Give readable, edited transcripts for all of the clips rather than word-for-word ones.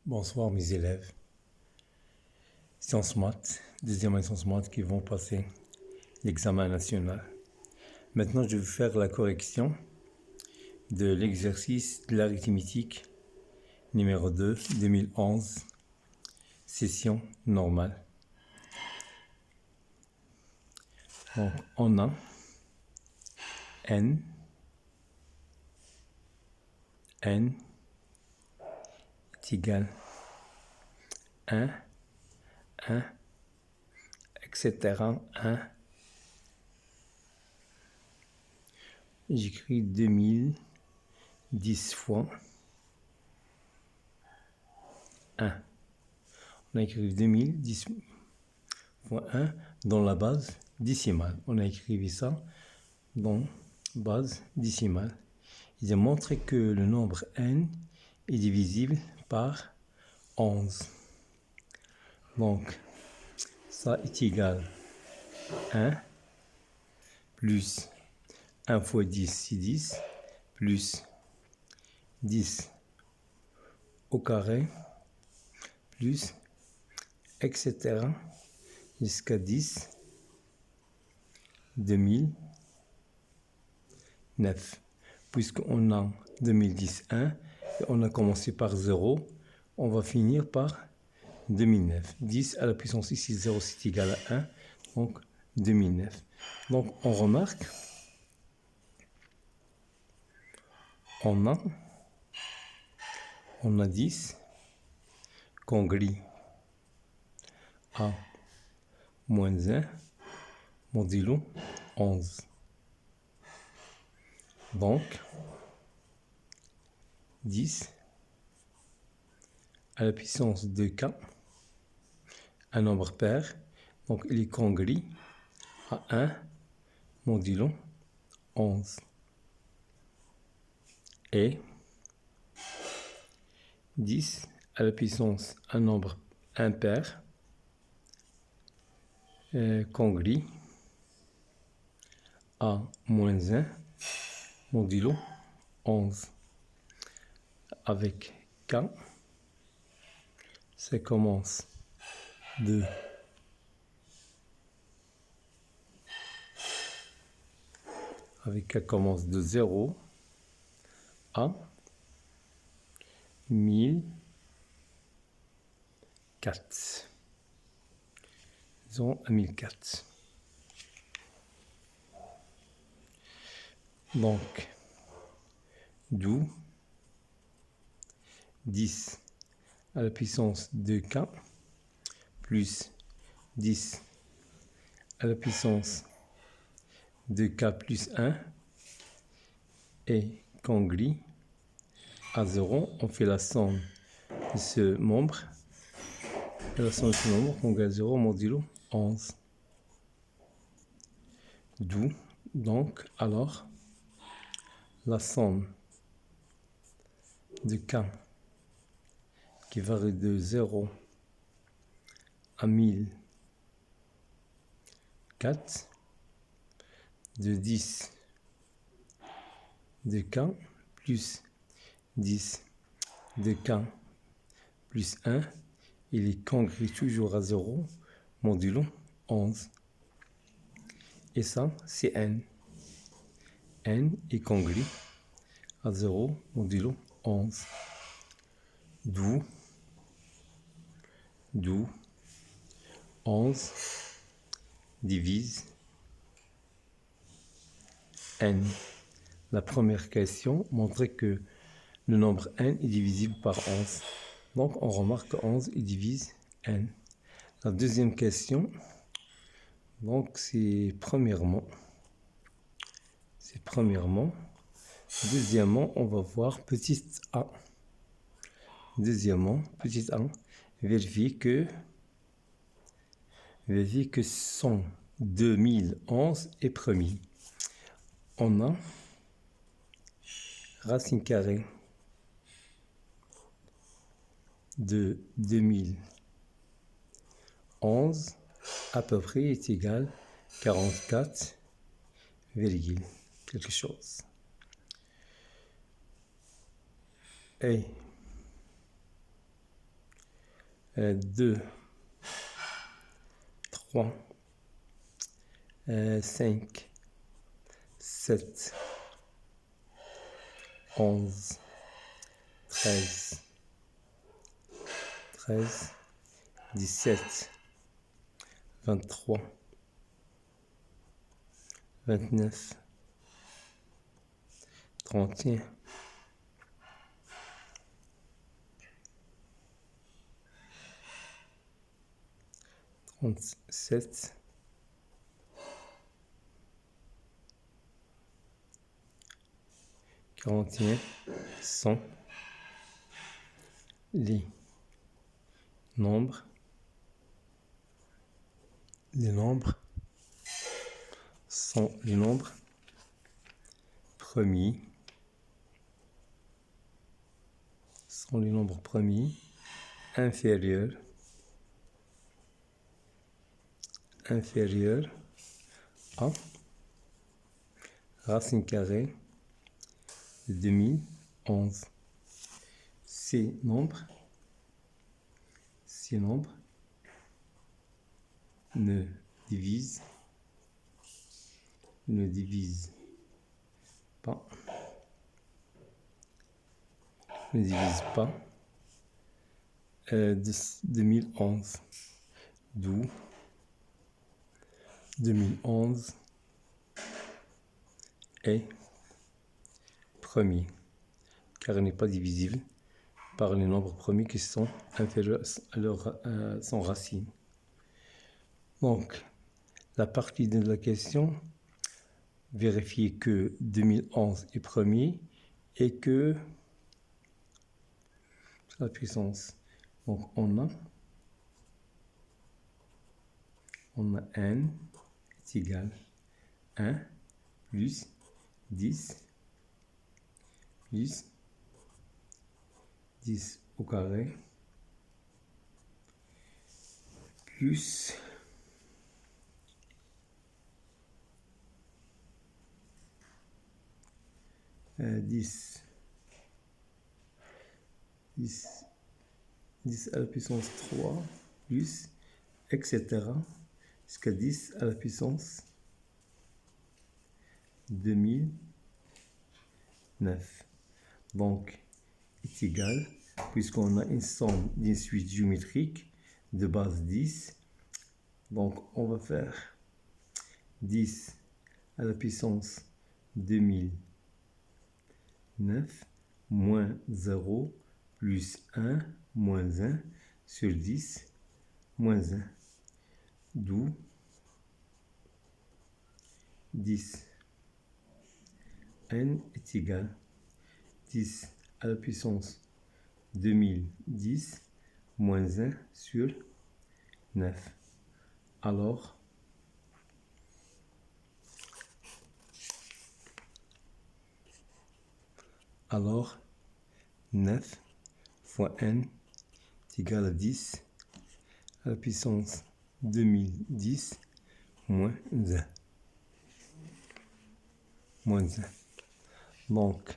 Bonsoir mes élèves. Sciences Maths, deuxième année Sciences Maths qui vont passer l'examen national. Maintenant, je vais faire la correction de l'exercice de l'arithmétique numéro 2, 2011, session normale. Donc, on a n est égal 1, 1, etc. 1. J'écris 2000 10 fois 1. On a écrit 2000 10 fois 1 dans la base décimale. On a écrit ça dans base décimale. Il a montré que le nombre n est divisible par 11. Donc, ça est égal à 1 plus 1 fois 10, c'est 10, plus 10 au carré, plus, etc. jusqu'à 10, 2009. Puisqu'on a 2010, 1, et on a commencé par 0, on va finir par 2009. 10 à la puissance ici, 0, c'est égal à 1, donc 2009. Donc on remarque, on a 10 qu'on grille à moins 1 modulo 11. Donc, 10 à la puissance de k, un nombre pair, donc il est congruent à 1 modulo 11. Et 10 à la puissance un nombre impair, congruent à moins 1 modulo 11. Avec k, ça commence de avec k commence de 0 à 1004. Disons à 1004. Donc, d'où 10 à la puissance de k plus 10 à la puissance de k plus 1 est congruent à 0. On fait la somme de ce nombre. Et la somme de ce nombre congruent à 0 modulo 11. D'où, donc, alors, la somme de k qui varie de 0 à 1004 de 10 de k plus 10 de k plus 1, il est congruent toujours à 0 modulo 11. Et ça, c'est n. n est congruent à 0 modulo 11. D'où 11 divise n. La première question montrait que le nombre n est divisible par 11. Donc on remarque que 11 divise n. La deuxième question, donc c'est premièrement. Deuxièmement, on va voir petit a. Deuxièmement, petit a, vérifier que son 2011 est premier. On a racine carrée de 2011 à peu près est égal à 44, quelque chose. Et 2, 3, 5, 7, 11, 13, 17, 23, 29, 31, 37, 41 sont les nombres sont les nombres premiers inférieurs à racine carrée de 2011. Ces nombres ne divisent pas 2011, d'où 2011 est premier, car il n'est pas divisible par les nombres premiers qui sont inférieurs à son racine. Donc, la partie de la question, vérifier que 2011 est premier et que la puissance. Donc, on a n est égal à 1 plus 10 au carré plus 10 à la puissance 3 plus etc. jusqu'à 10 à la puissance 2009. Donc, est égal, puisqu'on a une somme d'une suite géométrique de base 10. Donc, on va faire 10 à la puissance 2009 moins 0 plus 1 moins 1 sur 10 moins 1, d'où 10. N est égal 10 à la puissance 2010 moins 1 sur 9. Alors, Alors, 9 fois n est égal à 10 à la puissance 2010 moins 1. Donc,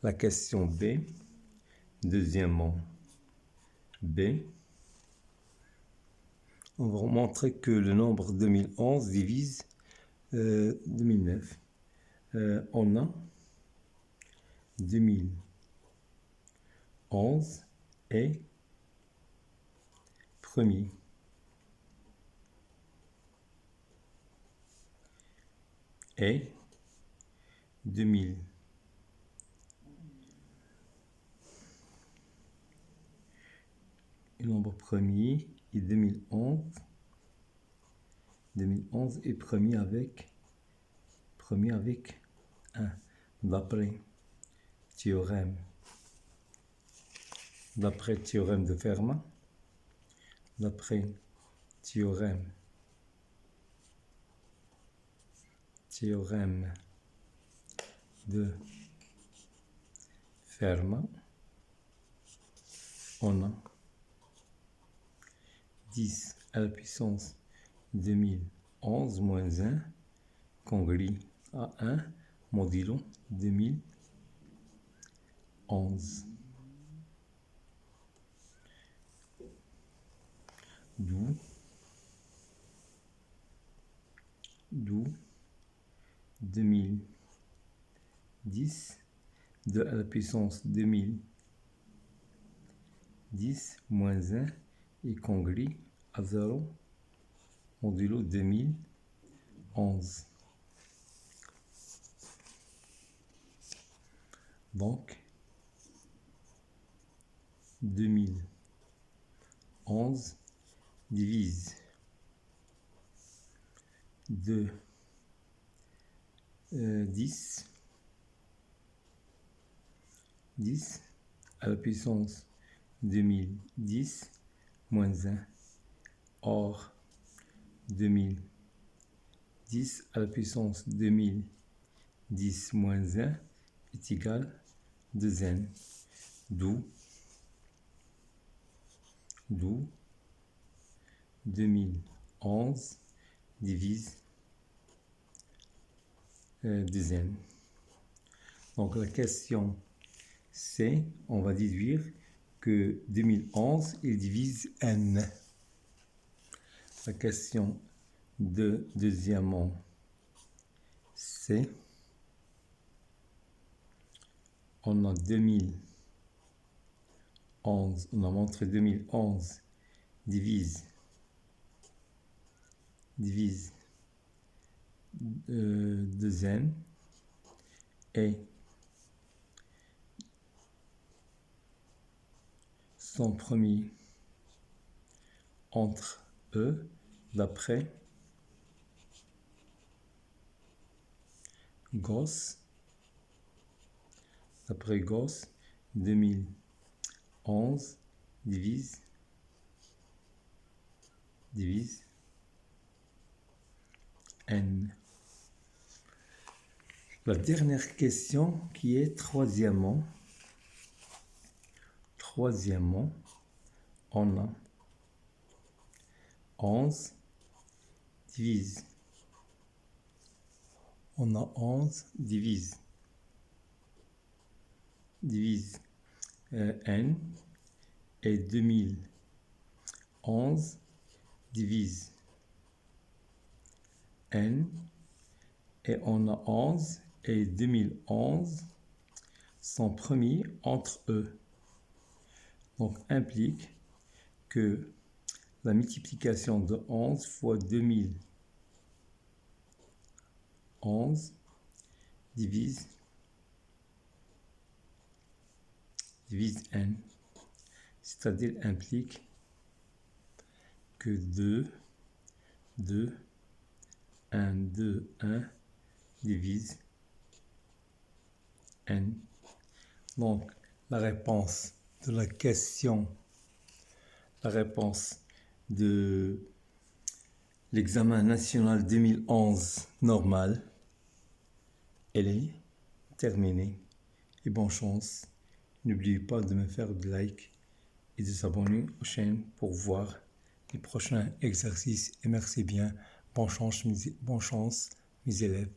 la question B, deuxièmement, B, on va montrer que le nombre 2011 divise 2009. On a 2011 est premier. Et 2000. Le nombre premier et 2011 est premier avec 1. D'après théorème de Fermat, d'après théorème de Fermat, on a 10 à la puissance 2011 moins 1 qu'on relie à 1 modulo 2011. d'où 2010, 2 à la puissance 2010 moins 1 est congrue à 0 modulo 2011. Donc, 2011 divise 10 à la puissance 2010 moins 1. Or, 2010 à la puissance 2010 moins 1 est égal à 2n. D'où 2011 divise 2n. Donc la question c'est, on va déduire que 2011 il divise n. La question de deuxièmement c'est, on a 2011, on a montré 2011 divise 2n et son premier entre eux d'après Gauss, 2011 divise n. La dernière question qui est troisièmement, on a 11 divise n et 2011 divise n et on a 11 et 2011 sont premiers entre eux. Donc implique que la multiplication de 11 fois 2011 divise n, c'est-à-dire implique que 1 divise n. Donc la réponse de la question, la réponse de l'examen national 2011 normal, elle est terminée. Et bonne chance. N'oubliez pas de me faire de like et de s'abonner aux chaînes pour voir les prochains exercices. Et merci bien. Bonne chance mes élèves.